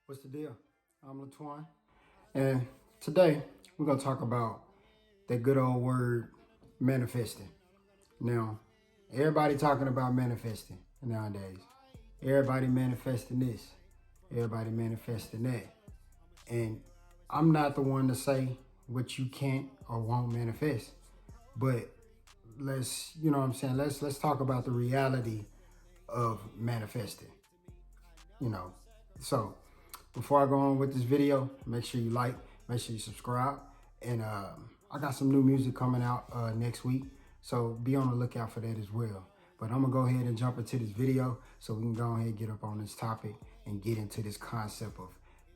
What's the deal? I'm LATWAN, and today we're gonna talk about that good old word manifesting. Now, everybody talking about manifesting nowadays. Everybody manifesting this. Everybody manifesting that. And I'm not the one to say what you can't or won't manifest, but let's, you know what I'm saying, let's talk about the reality of manifesting. You know, so before I go on with this video, make sure you like, make sure you subscribe, and I got some new music coming out next week, so be on the lookout for that as well. But I'm gonna go ahead and jump into this video so we can go ahead and get up on this topic and get into this concept of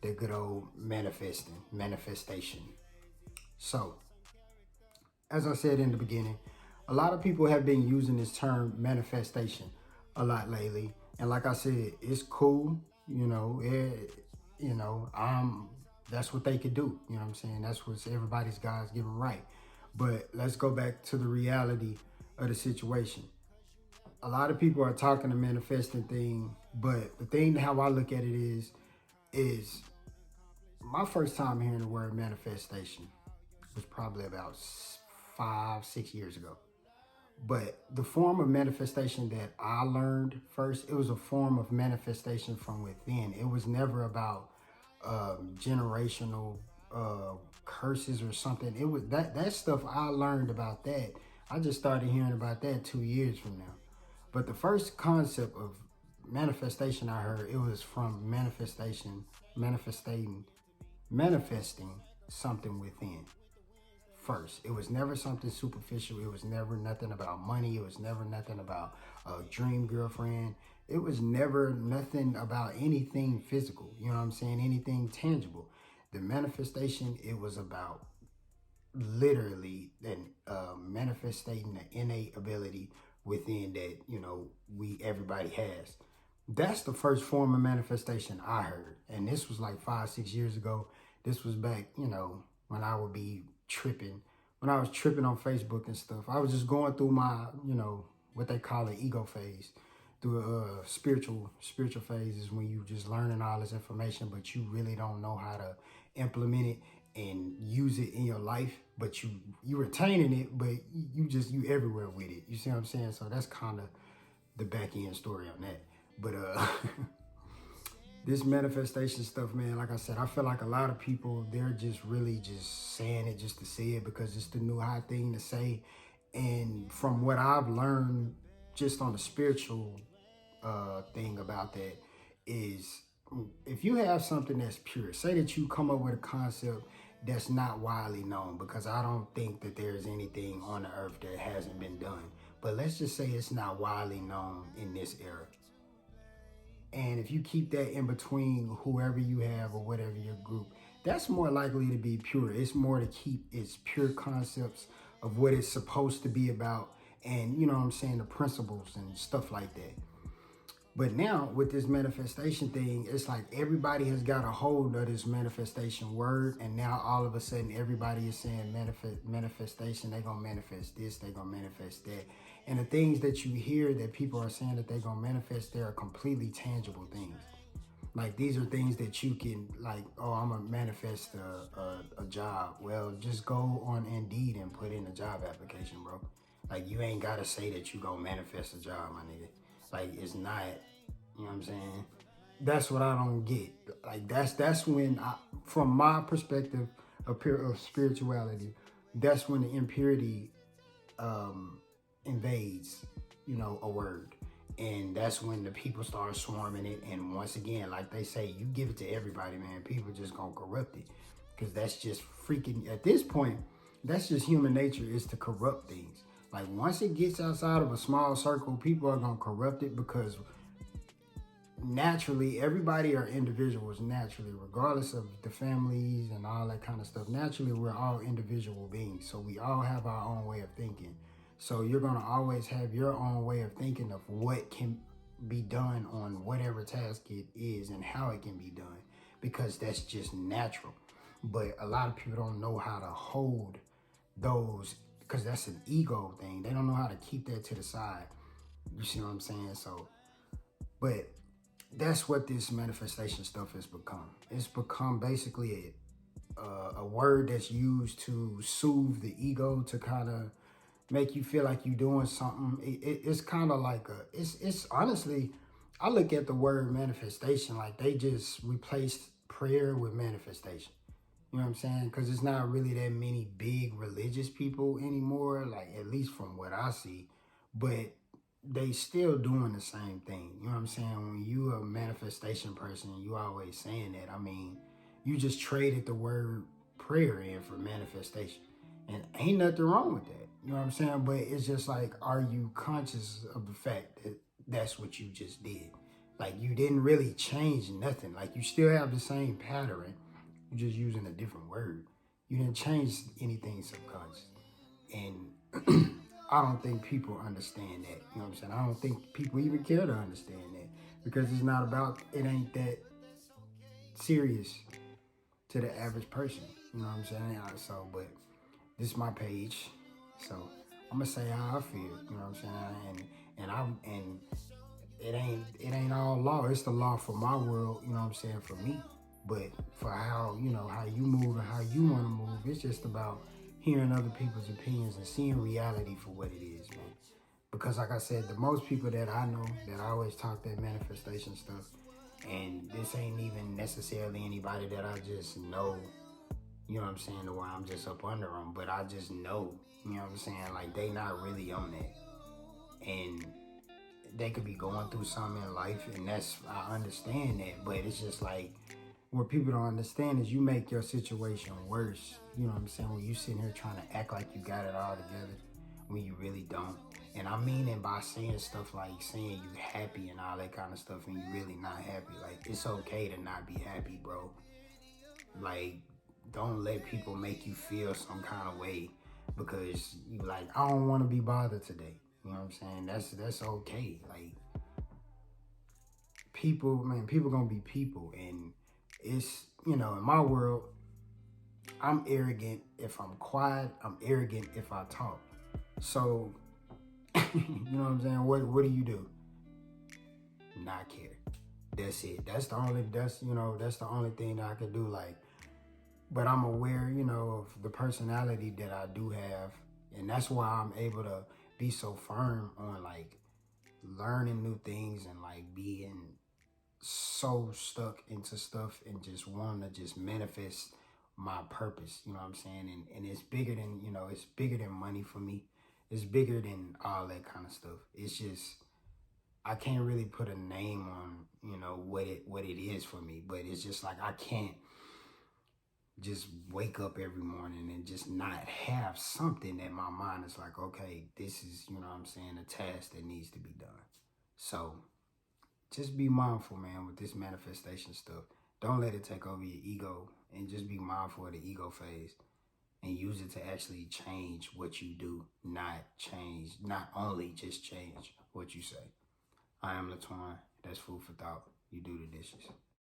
the good old manifestation. So, as I said in the beginning, a lot of people have been using this term manifestation a lot lately, and like I said, it's cool. That's what they could do. You know what I'm saying? That's what everybody's God's given right. But let's go back to the reality of the situation. A lot of people are talking the manifesting thing, but the thing how I look at it is my first time hearing the word manifestation was probably about 5-6 years ago. But the form of manifestation that I learned first, it was a form of manifestation from within. It was never about generational curses or something. It was that stuff I learned about that. I just started hearing about that 2 years from now. But the first concept of manifestation I heard, it was from manifesting something within. First, it was never something superficial. It was never nothing about money. It was never nothing about a dream girlfriend. It was never nothing about anything physical. You know what I'm saying? Anything tangible. The manifestation, it was about literally manifesting the innate ability within that, everybody has. That's the first form of manifestation I heard. And this was like 5-6 years ago. This was back, when I would be tripping, when I was tripping on Facebook and stuff. I was just going through my, what they call an ego phase, through a spiritual phases when you just learning all this information, but you really don't know how to implement it and use it in your life, but you retaining it, but you everywhere with it. You see what I'm saying? So that's kind of the back end story on that. But this manifestation stuff, man, like I said, I feel like a lot of people, they're just really just saying it just to say it because it's the new hot thing to say. And from what I've learned just on the spiritual thing about that is, if you have something that's pure, say that you come up with a concept that's not widely known, because I don't think that there's anything on the earth that hasn't been done. But let's just say it's not widely known in this era. And if you keep that in between whoever you have or whatever your group, that's more likely to be pure. It's more to keep its pure concepts of what it's supposed to be about, and you know what I'm saying, the principles and stuff like that. But now with this manifestation thing, it's like everybody has got a hold of this manifestation word, and now all of a sudden everybody is saying manifestation. They're gonna manifest this, they're gonna manifest that. And the things that you hear that people are saying that they're gonna manifest, they're completely tangible things. Like, these are things that you can, like, oh, I'm gonna manifest a job. Well, just go on Indeed and put in a job application, bro. Like, you ain't gotta say that you gonna manifest a job, my nigga. Like, it's not, you know what I'm saying? That's what I don't get. Like, that's when from my perspective of spirituality, that's when the impurity invades, a word. And that's when the people start swarming it. And once again, like they say, you give it to everybody, man, people just gonna corrupt it. Because that's just freaking, at this point, that's just human nature, is to corrupt things. Like, once it gets outside of a small circle, people are gonna corrupt it, because naturally, everybody are individuals naturally, regardless of the families and all that kind of stuff. Naturally, we're all individual beings, so we all have our own way of thinking. So you're gonna always have your own way of thinking of what can be done on whatever task it is and how it can be done, because that's just natural. But a lot of people don't know how to hold those, because that's an ego thing. They don't know how to keep that to the side. You see what I'm saying? So But that's what this manifestation stuff has become. It's become basically a word that's used to soothe the ego, to kind of make you feel like you're doing something. It's kind of like it's honestly, I look at the word manifestation like they just replaced prayer with manifestation. You know what I'm saying? Because it's not really that many big religious people anymore, like at least from what I see. But they still doing the same thing. You know what I'm saying? When you a manifestation person, you always saying that. I mean, you just traded the word prayer in for manifestation. And ain't nothing wrong with that. You know what I'm saying? But it's just like, are you conscious of the fact that that's what you just did? Like, you didn't really change nothing. Like, you still have the same pattern. You're just using a different word. You didn't change anything subconscious. And I don't think people understand that. You know what I'm saying? I don't think people even care to understand that. Because it's not about, it ain't that serious to the average person. You know what I'm saying? So, but this is my page. So I'm gonna say how I feel. You know what I'm saying? And it ain't all law. It's the law for my world. You know what I'm saying? For me. But for how, you know, how you move and how you want to move, it's just about hearing other people's opinions and seeing reality for what it is, man. Because like I said, the most people that I know that I always talk that manifestation stuff, and this ain't even necessarily anybody that I just know, you know what I'm saying, the way I'm just up under them, but I just know, you know what I'm saying, like they not really on that. And they could be going through something in life, and that's, I understand that, but it's just like, what people don't understand is you make your situation worse. You know what I'm saying? When you sitting here trying to act like you got it all together when you really don't. And I mean it by saying stuff like saying you happy and all that kind of stuff and you really not happy. Like, it's okay to not be happy, bro. Like, don't let people make you feel some kind of way because you like, I don't want to be bothered today. You know what I'm saying? That's okay. Like, people, man, people gonna be people, and it's, you know, in my world, I'm arrogant if I'm quiet. I'm arrogant if I talk. So, you know what I'm saying? What do? Not care. That's it. That's the only thing that I could do. Like, but I'm aware, you know, of the personality that I do have, and that's why I'm able to be so firm on like learning new things and like being so stuck into stuff and just wanting to just manifest my purpose, you know what I'm saying? And it's bigger than, you know, it's bigger than money for me. It's bigger than all that kind of stuff. It's just, I can't really put a name on, you know, what it is for me, but it's just like, I can't just wake up every morning and just not have something that my mind is like, okay, this is, you know what I'm saying, a task that needs to be done. So just be mindful, man, with this manifestation stuff. Don't let it take over your ego, and just be mindful of the ego phase and use it to actually change what you do, not only just change what you say. I am LATWAN. That's food for thought. You do the dishes.